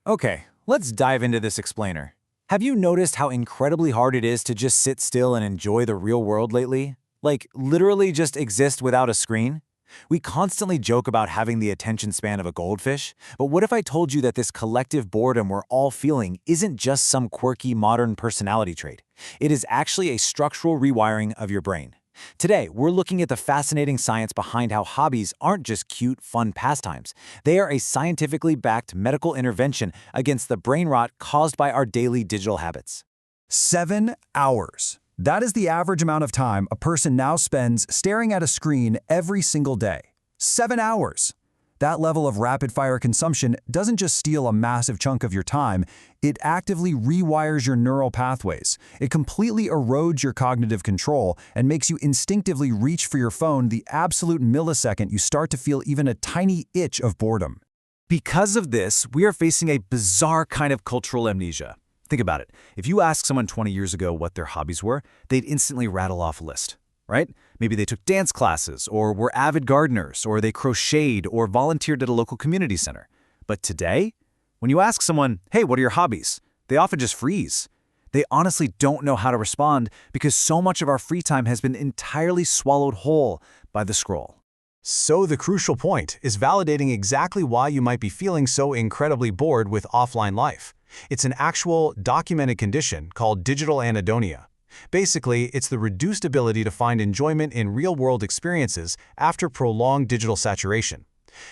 Okay, let's dive into this explainer. Have you noticed how incredibly hard it is to just sit still and enjoy the real world lately? Like, literally just exist without a screen? We constantly joke about having the attention span of a goldfish, but what if I told you that this collective boredom we're all feeling isn't just some quirky modern personality trait? It is actually a structural rewiring of your brain. Today, we're looking at the fascinating science behind how hobbies aren't just cute, fun pastimes. They are a scientifically backed medical intervention against the brain rot caused by our daily digital habits. 7 hours. That is the average amount of time a person now spends staring at a screen every single day. 7 hours. That level of rapid-fire consumption doesn't just steal a massive chunk of your time, it actively rewires your neural pathways. It completely erodes your cognitive control and makes you instinctively reach for your phone the absolute millisecond you start to feel even a tiny itch of boredom. Because of this, we are facing a bizarre kind of cultural amnesia. Think about it. If you ask someone 20 years ago what their hobbies were, they'd instantly rattle off a list, right? Maybe they took dance classes, or were avid gardeners, or they crocheted or volunteered at a local community center. But today, when you ask someone, hey, what are your hobbies? They often just freeze. They honestly don't know how to respond because so much of our free time has been entirely swallowed whole by the scroll. So the crucial point is validating exactly why you might be feeling so incredibly bored with offline life. It's an actual, documented condition called digital anhedonia. Basically, it's the reduced ability to find enjoyment in real-world experiences after prolonged digital saturation.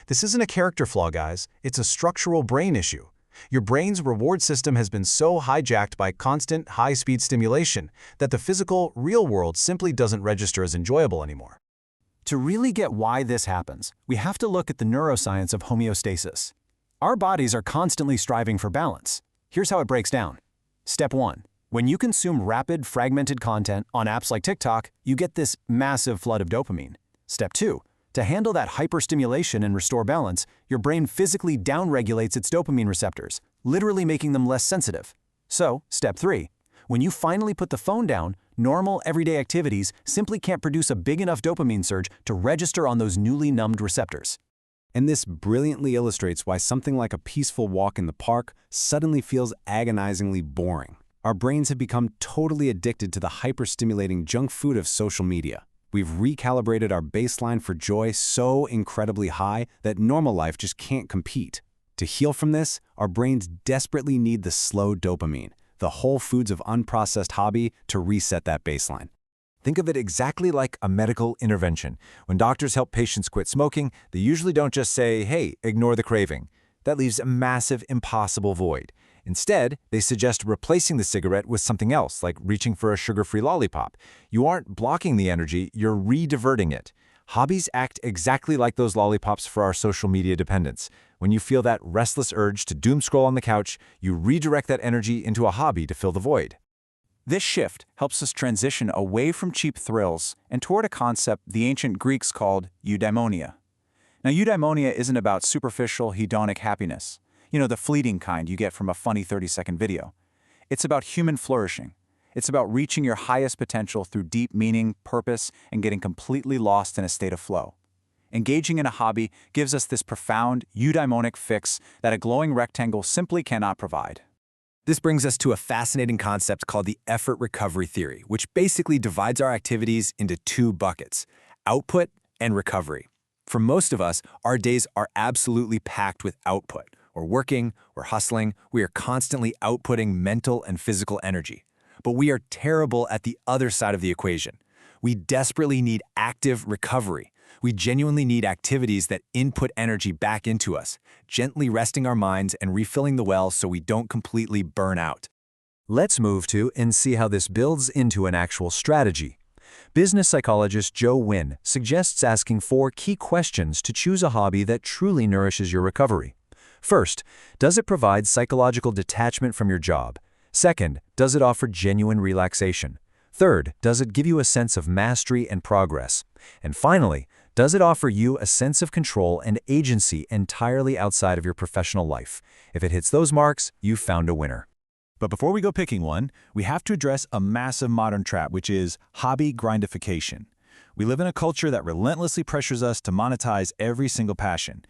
This isn't a character flaw, guys. It's a structural brain issue. Your brain's reward system has been so hijacked by constant, high-speed stimulation that the physical, real world simply doesn't register as enjoyable anymore. To really get why this happens, we have to look at the neuroscience of homeostasis. Our bodies are constantly striving for balance. Here's how it breaks down. Step 1. When you consume rapid, fragmented content on apps like TikTok, you get this massive flood of dopamine. Step 2. To handle that hyperstimulation and restore balance, your brain physically downregulates its dopamine receptors, literally making them less sensitive. So, Step 3. When you finally put the phone down, normal, everyday activities simply can't produce a big enough dopamine surge to register on those newly numbed receptors. And this brilliantly illustrates why something like a peaceful walk in the park suddenly feels agonizingly boring. Our brains have become totally addicted to the hyperstimulating junk food of social media. We've recalibrated our baseline for joy so incredibly high that normal life just can't compete. To heal from this, our brains desperately need the slow dopamine, the whole foods of unprocessed hobby, to reset that baseline. Think of it exactly like a medical intervention. When doctors help patients quit smoking, they usually don't just say, hey, ignore the craving. That leaves a massive, impossible void. Instead, they suggest replacing the cigarette with something else, like reaching for a sugar-free lollipop. You aren't blocking the energy, you're re-diverting it. Hobbies act exactly like those lollipops for our social media dependence. When you feel that restless urge to doom scroll on the couch, you redirect that energy into a hobby to fill the void. This shift helps us transition away from cheap thrills and toward a concept the ancient Greeks called eudaimonia. Now, eudaimonia isn't about superficial, hedonic happiness. The fleeting kind you get from a funny 30-second video. It's about human flourishing. It's about reaching your highest potential through deep meaning, purpose, and getting completely lost in a state of flow. Engaging in a hobby gives us this profound, eudaimonic fix that a glowing rectangle simply cannot provide. This brings us to a fascinating concept called the effort recovery theory, which basically divides our activities into two buckets: output and recovery. For most of us, our days are absolutely packed with output. We're working, we're hustling, we are constantly outputting mental and physical energy. But we are terrible at the other side of the equation. We desperately need active recovery. We genuinely need activities that input energy back into us, gently resting our minds and refilling the well so we don't completely burn out. Let's move to and see how this builds into an actual strategy. Business psychologist Joe Wynn suggests asking 4 key questions to choose a hobby that truly nourishes your recovery. First, does it provide psychological detachment from your job? Second, does it offer genuine relaxation? Third, does it give you a sense of mastery and progress? And finally, does it offer you a sense of control and agency entirely outside of your professional life? If it hits those marks, you've found a winner. But before we go picking one, we have to address a massive modern trap, which is hobby grindification. We live in a culture that relentlessly pressures us to monetize every single passion.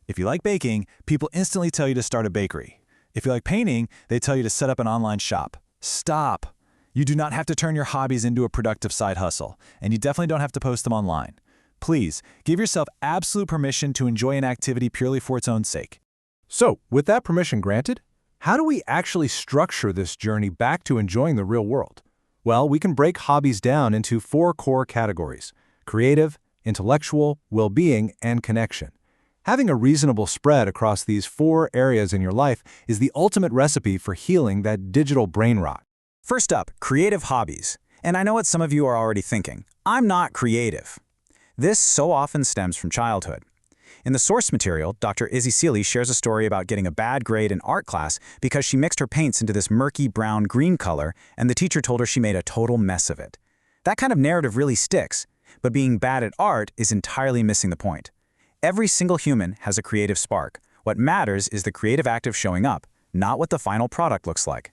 If you like baking, people instantly tell you to start a bakery. If you like painting, they tell you to set up an online shop. Stop! You do not have to turn your hobbies into a productive side hustle, and you definitely don't have to post them online. Please, give yourself absolute permission to enjoy an activity purely for its own sake. So, with that permission granted, how do we actually structure this journey back to enjoying the real world? Well, we can break hobbies down into 4 core categories: creative, intellectual, well-being, and connection. Having a reasonable spread across these 4 areas in your life is the ultimate recipe for healing that digital brain rot. First up, creative hobbies. And I know what some of you are already thinking. I'm not creative. This so often stems from childhood. In the source material, Dr. Izzy Seeley shares a story about getting a bad grade in art class because she mixed her paints into this murky brown-green color, and the teacher told her she made a total mess of it. That kind of narrative really sticks, but being bad at art is entirely missing the point. Every single human has a creative spark. What matters is the creative act of showing up, not what the final product looks like.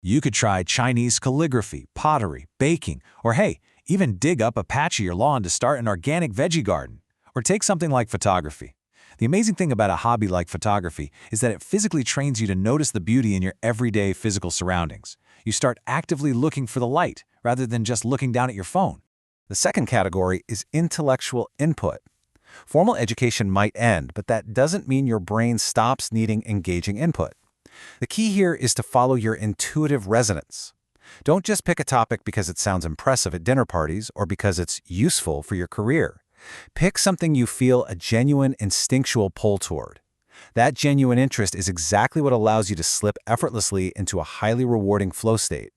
You could try Chinese calligraphy, pottery, baking, or hey, even dig up a patch of your lawn to start an organic veggie garden. Or take something like photography. The amazing thing about a hobby like photography is that it physically trains you to notice the beauty in your everyday physical surroundings. You start actively looking for the light rather than just looking down at your phone. The second category is intellectual input. Formal education might end, but that doesn't mean your brain stops needing engaging input. The key here is to follow your intuitive resonance. Don't just pick a topic because it sounds impressive at dinner parties or because it's useful for your career. Pick something you feel a genuine instinctual pull toward. That genuine interest is exactly what allows you to slip effortlessly into a highly rewarding flow state.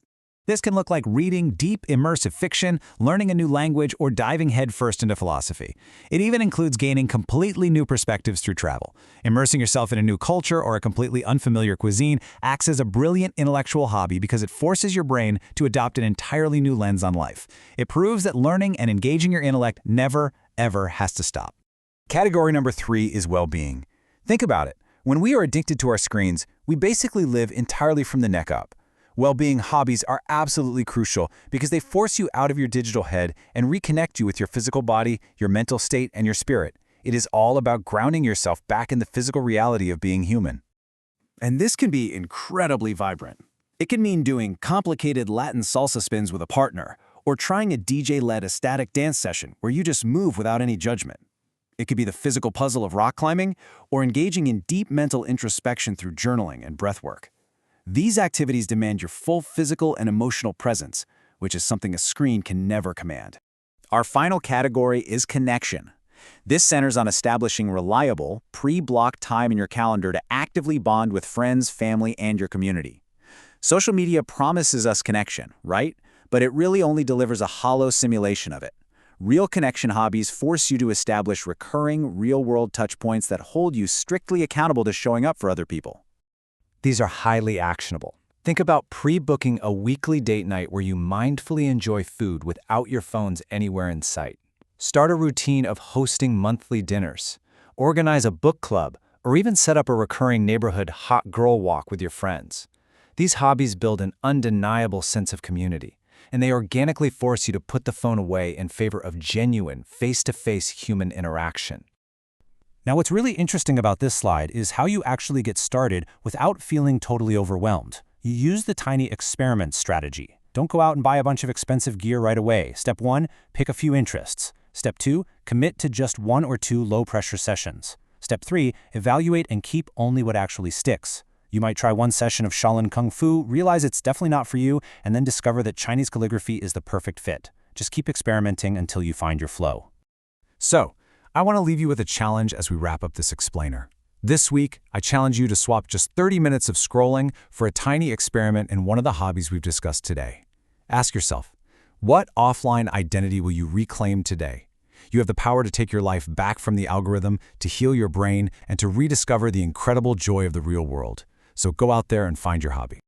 This can look like reading deep, immersive fiction, learning a new language, or diving headfirst into philosophy. It even includes gaining completely new perspectives through travel. Immersing yourself in a new culture or a completely unfamiliar cuisine acts as a brilliant intellectual hobby because it forces your brain to adopt an entirely new lens on life. It proves that learning and engaging your intellect never, ever has to stop. Category number 3 is well-being. Think about it. When we are addicted to our screens, we basically live entirely from the neck up. Well-being hobbies are absolutely crucial because they force you out of your digital head and reconnect you with your physical body, your mental state, and your spirit. It is all about grounding yourself back in the physical reality of being human. And this can be incredibly vibrant. It can mean doing complicated Latin salsa spins with a partner, or trying a DJ-led ecstatic dance session where you just move without any judgment. It could be the physical puzzle of rock climbing, or engaging in deep mental introspection through journaling and breathwork. These activities demand your full physical and emotional presence, which is something a screen can never command. Our final category is connection. This centers on establishing reliable, pre-blocked time in your calendar to actively bond with friends, family, and your community. Social media promises us connection, right? But it really only delivers a hollow simulation of it. Real connection hobbies force you to establish recurring, real-world touchpoints that hold you strictly accountable to showing up for other people. These are highly actionable. Think about pre-booking a weekly date night where you mindfully enjoy food without your phones anywhere in sight. Start a routine of hosting monthly dinners. Organize a book club, or even set up a recurring neighborhood hot girl walk with your friends. These hobbies build an undeniable sense of community, and they organically force you to put the phone away in favor of genuine, face-to-face human interaction. Now, what's really interesting about this slide is how you actually get started without feeling totally overwhelmed. You use the tiny experiment strategy. Don't go out and buy a bunch of expensive gear right away. Step 1, pick a few interests. Step 2, commit to just 1 or 2 low-pressure sessions. Step 3, evaluate and keep only what actually sticks. You might try one session of Shaolin Kung Fu, realize it's definitely not for you, and then discover that Chinese calligraphy is the perfect fit. Just keep experimenting until you find your flow. So, I want to leave you with a challenge as we wrap up this explainer. This week, I challenge you to swap just 30 minutes of scrolling for a tiny experiment in one of the hobbies we've discussed today. Ask yourself, what offline identity will you reclaim today? You have the power to take your life back from the algorithm, to heal your brain, and to rediscover the incredible joy of the real world. So go out there and find your hobby.